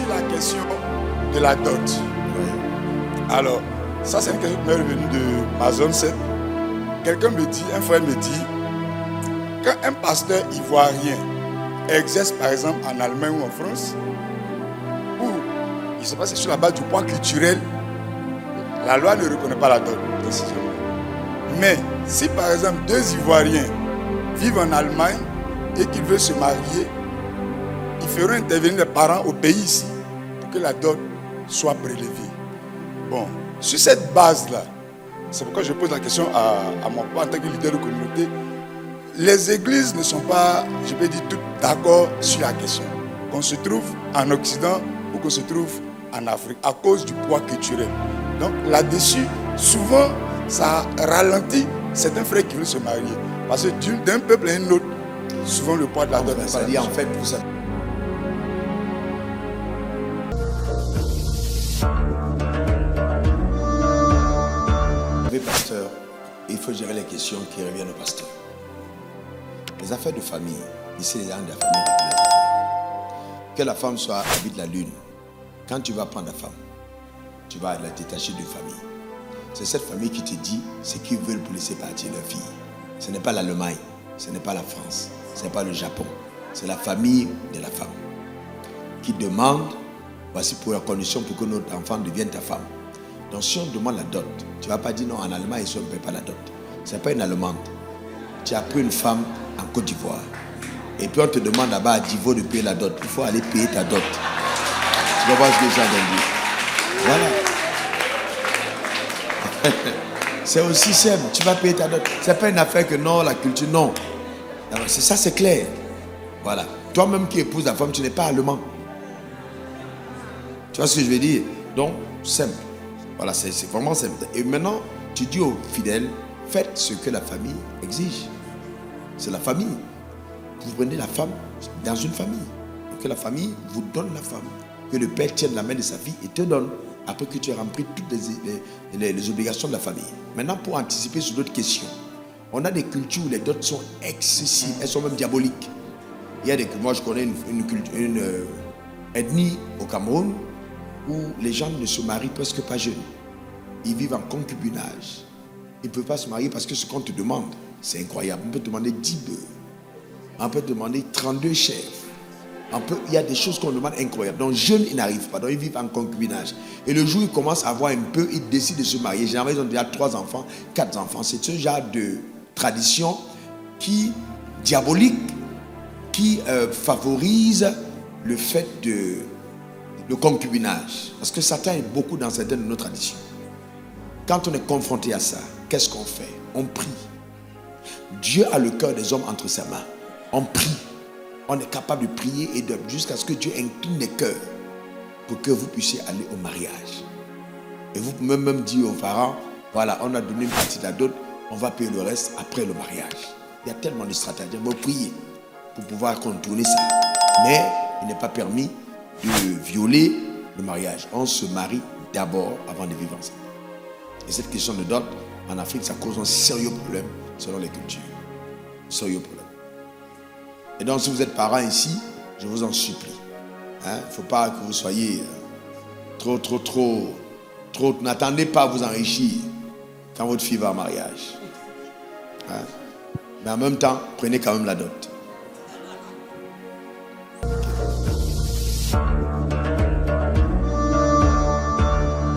sur la question de la dot. Oui. Alors, ça c'est une question qui m'est revenue de ma zone 7. Quelqu'un me dit, un frère me dit, quand un pasteur ivoirien exerce par exemple en Allemagne ou en France, où il ne sait pas si c'est sur la base du poids culturel, la loi ne reconnaît pas la dot. Mais si par exemple deux Ivoiriens vivent en Allemagne et qu'ils veulent se marier, ils feront intervenir les parents au pays ici pour que la dot soit prélevée. Bon, sur cette base-là, c'est pourquoi je pose la question à mon père en tant que leader de communauté. Les églises ne sont pas, je peux dire, toutes d'accord sur la question. Qu'on se trouve en Occident ou qu'on se trouve en Afrique à cause du poids culturel. Donc là-dessus, souvent, ça ralentit certains frères qui veulent se marier. Parce que d'un peuple à un autre, souvent le poids de la dot. C'est-à-dire, en fait, vous savez. Pasteur, il faut gérer les questions qui reviennent au pasteur. Les affaires de famille, ici les gens de la famille régulière. Que la femme soit habite la lune, quand tu vas prendre la femme, tu vas la détacher d'une famille. C'est cette famille qui te dit ce qu'ils veulent pour laisser partir leur fille. Ce n'est pas l'Allemagne, ce n'est pas la France, ce n'est pas le Japon. C'est la famille de la femme qui demande, voici pour la condition pour que notre enfant devienne ta femme. Donc si on demande la dot, tu ne vas pas dire non, en Allemagne, ils ne paient pas la dot. Ce n'est pas une Allemande. Tu as pris une femme en Côte d'Ivoire. Et puis on te demande là-bas à Divo de payer la dot. Il faut aller payer ta dot. Tu vas voir ce que les gens vont dire. Voilà. C'est aussi simple. Tu vas payer ta dot. Ce n'est pas une affaire que non, la culture, non. Alors, c'est ça, c'est clair. Voilà. Toi-même qui épouses la femme, tu n'es pas allemand. Tu vois ce que je veux dire? Donc, simple. Voilà, c'est vraiment simple. Et maintenant, tu dis aux fidèles, faites ce que la famille exige. C'est la famille. Vous prenez la femme dans une famille. Donc que la famille vous donne la femme. Que le père tienne la main de sa fille et te donne. Après que tu aies rempli toutes les obligations de la famille. Maintenant, pour anticiper sur d'autres questions, on a des cultures où les dots sont excessives. Elles sont même diaboliques. Moi, je connais une ethnie au Cameroun où les gens ne se marient presque pas jeunes. Ils vivent en concubinage. Ils ne peuvent pas se marier parce que ce qu'on te demande, c'est incroyable. On peut te demander 10 bœufs. On peut te demander 32 chèvres. Il y a des choses qu'on demande incroyables. Donc, jeunes, ils n'arrivent pas. Donc, ils vivent en concubinage. Et le jour où ils commencent à avoir un peu, ils décident de se marier. Généralement, ils ont déjà 3 enfants, 4 enfants. C'est ce genre de tradition diabolique, qui favorise le fait le concubinage. Parce que Satan est beaucoup dans certaines de nos traditions. Quand on est confronté à ça, qu'est-ce qu'on fait? On prie. Dieu a le cœur des hommes entre ses mains. On prie. On est capable de prier et jusqu'à ce que Dieu incline les cœurs pour que vous puissiez aller au mariage. Et vous pouvez même dire aux parents, voilà, on a donné une partie de la dot, on va payer le reste après le mariage. Il y a tellement de stratagèmes. Vous priez pour pouvoir contourner ça. Mais il n'est pas permis de violer le mariage. On se marie d'abord avant de vivre ensemble. Et cette question de dot, en Afrique, ça cause un sérieux problème selon les cultures. Sérieux problème. Et donc, si vous êtes parents ici, je vous en supplie. Il ne faut pas que vous soyez trop. N'attendez pas à vous enrichir quand votre fille va en mariage. Mais en même temps, prenez quand même la dot.